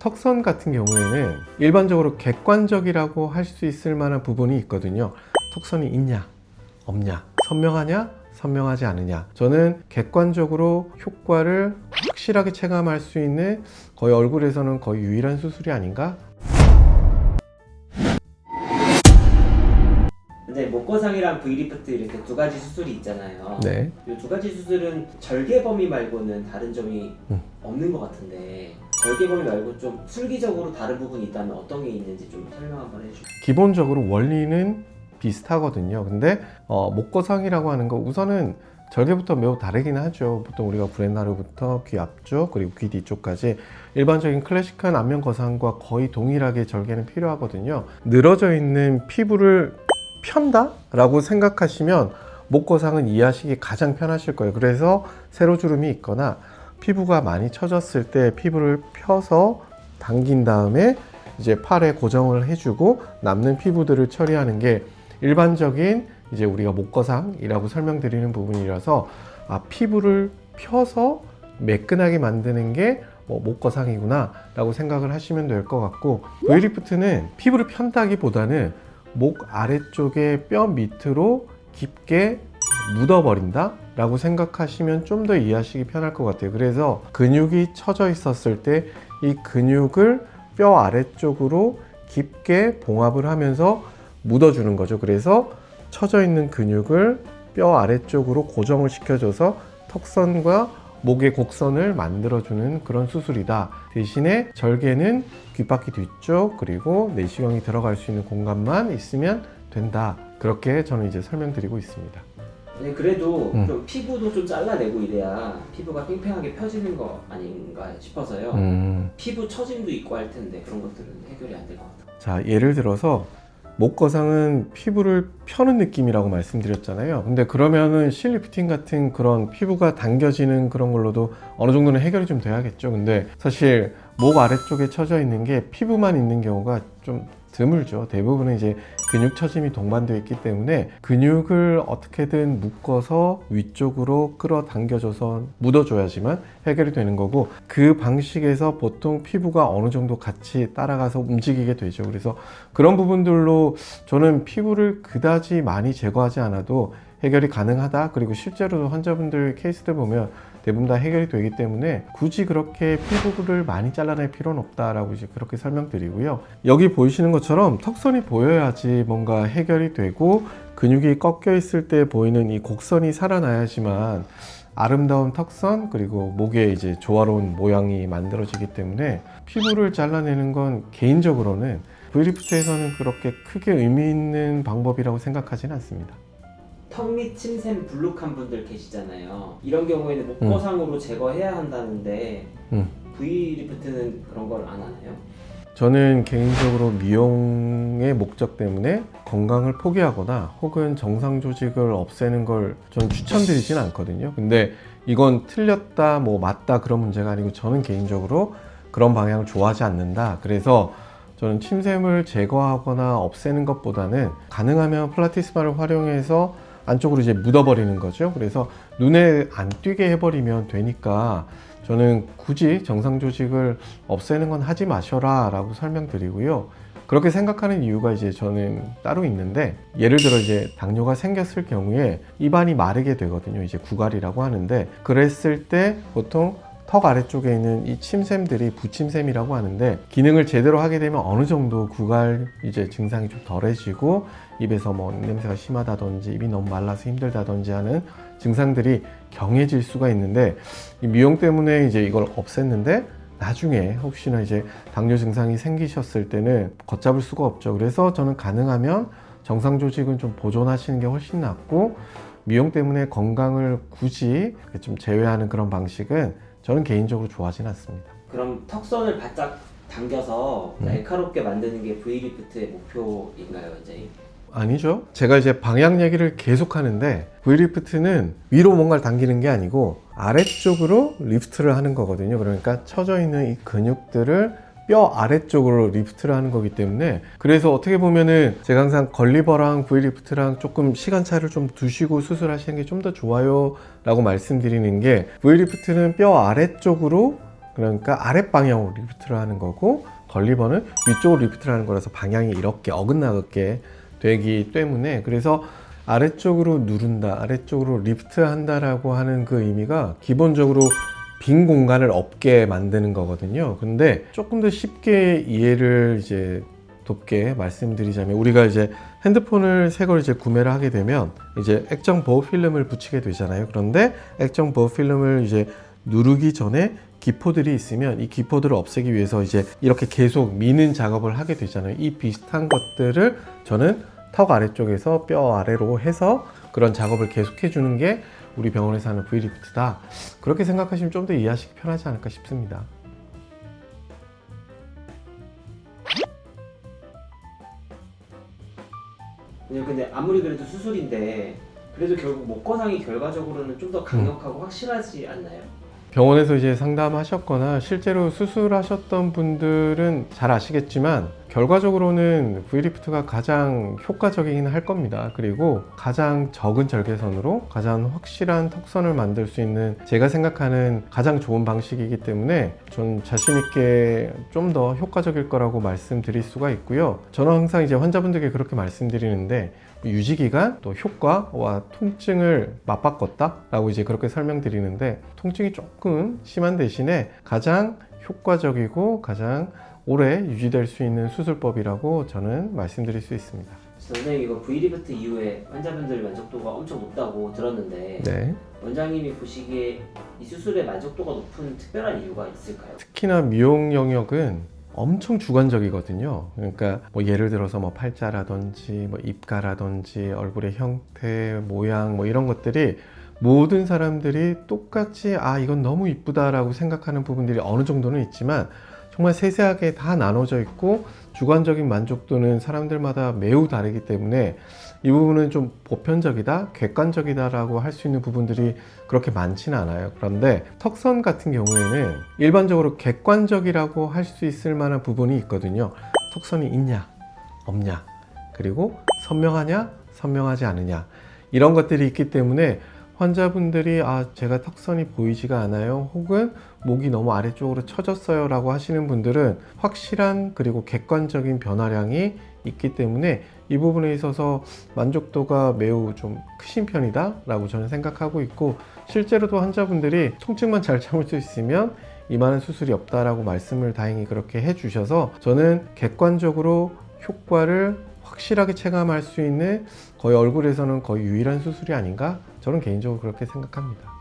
턱선 같은 경우에는 일반적으로 객관적이라고 할 수 있을 만한 부분이 있거든요. 턱선이 있냐 없냐, 선명하냐 선명하지 않으냐. 저는 객관적으로 효과를 확실하게 체감할 수 있는 거의 얼굴에서는 거의 유일한 수술이 아닌가. 근데 목거상이랑 V리프트 이렇게 두 가지 수술이 있잖아요. 네. 이 두 가지 수술은 절개 범위 말고는 다른 점이 없는 것 같은데, 절개 범위 말고 좀 술기적으로 다른 부분이 있다면 어떤 게 있는지 좀 설명 한번 해주세요. 기본적으로 원리는 비슷하거든요. 근데 목거상이라고 하는 거 우선은 절개부터 매우 다르긴 하죠. 보통 우리가 브렛나루부터 귀 앞쪽 그리고 귀 뒤쪽까지 일반적인 클래식한 안면 거상과 거의 동일하게 절개는 필요하거든요. 늘어져 있는 피부를 편다? 라고 생각하시면 목거상은 이해하시기 가장 편하실 거예요. 그래서 세로주름이 있거나 피부가 많이 처졌을 때 피부를 펴서 당긴 다음에 이제 팔에 고정을 해주고 남는 피부들을 처리하는 게 일반적인 이제 우리가 목거상이라고 설명드리는 부분이라서 피부를 펴서 매끈하게 만드는 게 목거상이구나 라고 생각을 하시면 될 것 같고, V리프트는 피부를 편다기보다는 목 아래쪽에 뼈 밑으로 깊게 묻어버린다 라고 생각하시면 좀 더 이해하시기 편할 것 같아요. 그래서 근육이 처져 있었을 때 이 근육을 뼈 아래쪽으로 깊게 봉합을 하면서 묻어주는 거죠. 그래서 처져 있는 근육을 뼈 아래쪽으로 고정을 시켜줘서 턱선과 목의 곡선을 만들어주는 그런 수술이다. 대신에 절개는 귓바퀴 뒤쪽 그리고 내시경이 들어갈 수 있는 공간만 있으면 된다. 그렇게 저는 이제 설명드리고 있습니다. 네, 그래도 좀 피부도 좀 잘라내고 이래야 피부가 팽팽하게 펴지는 거 아닌가 싶어서요. 피부 처짐도 있고 할 텐데 그런 것들은 해결이 안 될 것 같아요. 자, 예를 들어서 목거상은 피부를 펴는 느낌이라고 말씀드렸잖아요. 근데 그러면은 실리프팅 같은 그런 피부가 당겨지는 그런 걸로도 어느 정도는 해결이 좀 돼야겠죠. 근데 사실 목 아래쪽에 처져 있는 게 피부만 있는 경우가 좀 드물죠. 대부분은 이제 근육 처짐이 동반되어 있기 때문에 근육을 어떻게든 묶어서 위쪽으로 끌어당겨줘서 묻어줘야지만 해결이 되는 거고, 그 방식에서 보통 피부가 어느 정도 같이 따라가서 움직이게 되죠. 그래서 그런 부분들로 저는 피부를 그다지 많이 제거하지 않아도 해결이 가능하다. 그리고 실제로도 환자분들 케이스들 보면 대부분 다 해결이 되기 때문에 굳이 그렇게 피부를 많이 잘라낼 필요는 없다라고 이제 그렇게 설명드리고요. 여기 보이시는 것처럼 턱선이 보여야지 뭔가 해결이 되고 근육이 꺾여 있을 때 보이는 이 곡선이 살아나야지만 아름다운 턱선 그리고 목에 이제 조화로운 모양이 만들어지기 때문에 피부를 잘라내는 건 개인적으로는 V리프트에서는 그렇게 크게 의미 있는 방법이라고 생각하지는 않습니다. 턱 밑 침샘 불룩한 분들 계시잖아요. 이런 경우에는 목거상으로 제거해야 한다는데 V리프트는 그런 걸 안 하나요? 저는 개인적으로 미용의 목적 때문에 건강을 포기하거나 혹은 정상 조직을 없애는 걸 전 추천드리진 않거든요. 근데 이건 틀렸다 뭐 맞다 그런 문제가 아니고 저는 개인적으로 그런 방향을 좋아하지 않는다. 그래서 저는 침샘을 제거하거나 없애는 것보다는 가능하면 플라티스마를 활용해서 안쪽으로 이제 묻어버리는 거죠. 그래서 눈에 안 띄게 해버리면 되니까 저는 굳이 정상 조직을 없애는 건 하지 마셔라 라고 설명드리고요. 그렇게 생각하는 이유가 이제 저는 따로 있는데, 예를 들어 이제 당뇨가 생겼을 경우에 입안이 마르게 되거든요. 이제 구갈이라고 하는데, 그랬을 때 보통 턱 아래쪽에 있는 이 침샘들이 부침샘이라고 하는데, 기능을 제대로 하게 되면 어느 정도 구갈 이제 증상이 좀 덜해지고 입에서 뭐 냄새가 심하다든지 입이 너무 말라서 힘들다든지 하는 증상들이 경해질 수가 있는데, 이 미용 때문에 이제 이걸 없앴는데 나중에 혹시나 이제 당뇨 증상이 생기셨을 때는 걷잡을 수가 없죠. 그래서 저는 가능하면 정상 조직은 좀 보존하시는 게 훨씬 낫고, 미용 때문에 건강을 굳이 좀 제외하는 그런 방식은 저는 개인적으로 좋아하진 않습니다. 그럼 턱선을 바짝 당겨서 날카롭게 만드는 게 V리프트의 목표인가요, 원장님? 아니죠. 제가 이제 방향 얘기를 계속 하는데 V리프트는 위로 뭔가를 당기는 게 아니고 아래쪽으로 리프트를 하는 거거든요. 그러니까 처져 있는 이 근육들을 뼈 아래쪽으로 리프트를 하는 거기 때문에, 그래서 어떻게 보면은 제가 항상 걸리버랑 V리프트랑 조금 시간차를 좀 두시고 수술하시는 게 좀 더 좋아요 라고 말씀드리는 게, V리프트는 뼈 아래쪽으로 그러니까 아랫방향으로 리프트를 하는 거고, 걸리버는 위쪽으로 리프트를 하는 거라서 방향이 이렇게 어긋나게 되기 때문에, 그래서 아래쪽으로 누른다, 아래쪽으로 리프트 한다라고 하는 그 의미가 기본적으로 빈 공간을 없게 만드는 거거든요. 근데 조금 더 쉽게 이해를 이제 돕게 말씀드리자면, 우리가 이제 핸드폰을 새 걸 이제 구매를 하게 되면 이제 액정 보호 필름을 붙이게 되잖아요. 그런데 액정 보호 필름을 이제 누르기 전에 기포들이 있으면 이 기포들을 없애기 위해서 이제 이렇게 계속 미는 작업을 하게 되잖아요. 이 비슷한 것들을 저는 턱 아래쪽에서 뼈 아래로 해서 그런 작업을 계속 해주는 게 우리 병원에서 하는 V리프트다. 그렇게 생각하시면 좀 더 이해하시기 편하지 않을까 싶습니다. 근데 아무리 그래도 수술인데 그래도 결국 목거상이 결과적으로는 좀 더 강력하고 확실하지 않나요? 병원에서 이제 상담하셨거나 실제로 수술하셨던 분들은 잘 아시겠지만, 결과적으로는 V리프트가 가장 효과적이긴 할 겁니다. 그리고 가장 적은 절개선으로 가장 확실한 턱선을 만들 수 있는, 제가 생각하는 가장 좋은 방식이기 때문에 전 자신 있게 좀 더 효과적일 거라고 말씀드릴 수가 있고요. 저는 항상 이제 환자분들께 그렇게 말씀드리는데, 유지기간, 또 효과와 통증을 맞바꿨다 라고 이제 그렇게 설명드리는데, 통증이 조금 심한 대신에 가장 효과적이고 가장 오래 유지될 수 있는 수술법이라고 저는 말씀드릴 수 있습니다. 선생님, 이거 V리프트 이후에 환자분들 만족도가 엄청 높다고 들었는데 네. 원장님이 보시기에 이 수술의 만족도가 높은 특별한 이유가 있을까요? 특히나 미용 영역은 엄청 주관적이거든요. 그러니까 뭐 예를 들어서 뭐 팔자라든지 뭐 입가라든지 얼굴의 형태, 모양 뭐 이런 것들이 모든 사람들이 똑같이 이건 너무 이쁘다라고 생각하는 부분들이 어느 정도는 있지만, 정말 세세하게 다 나눠져 있고 주관적인 만족도는 사람들마다 매우 다르기 때문에 이 부분은 좀 보편적이다, 객관적이다라고 할 수 있는 부분들이 그렇게 많지는 않아요. 그런데 턱선 같은 경우에는 일반적으로 객관적이라고 할 수 있을 만한 부분이 있거든요. 턱선이 있냐, 없냐, 그리고 선명하냐, 선명하지 않으냐, 이런 것들이 있기 때문에 환자분들이 제가 턱선이 보이지가 않아요, 혹은 목이 너무 아래쪽으로 처졌어요 라고 하시는 분들은 확실한 그리고 객관적인 변화량이 있기 때문에 이 부분에 있어서 만족도가 매우 좀 크신 편이다 라고 저는 생각하고 있고, 실제로도 환자분들이 통증만 잘 참을 수 있으면 이만한 수술이 없다라고 말씀을 다행히 그렇게 해주셔서, 저는 객관적으로 효과를 확실하게 체감할 수 있는 거의 얼굴에서는 거의 유일한 수술이 아닌가, 저는 개인적으로 그렇게 생각합니다.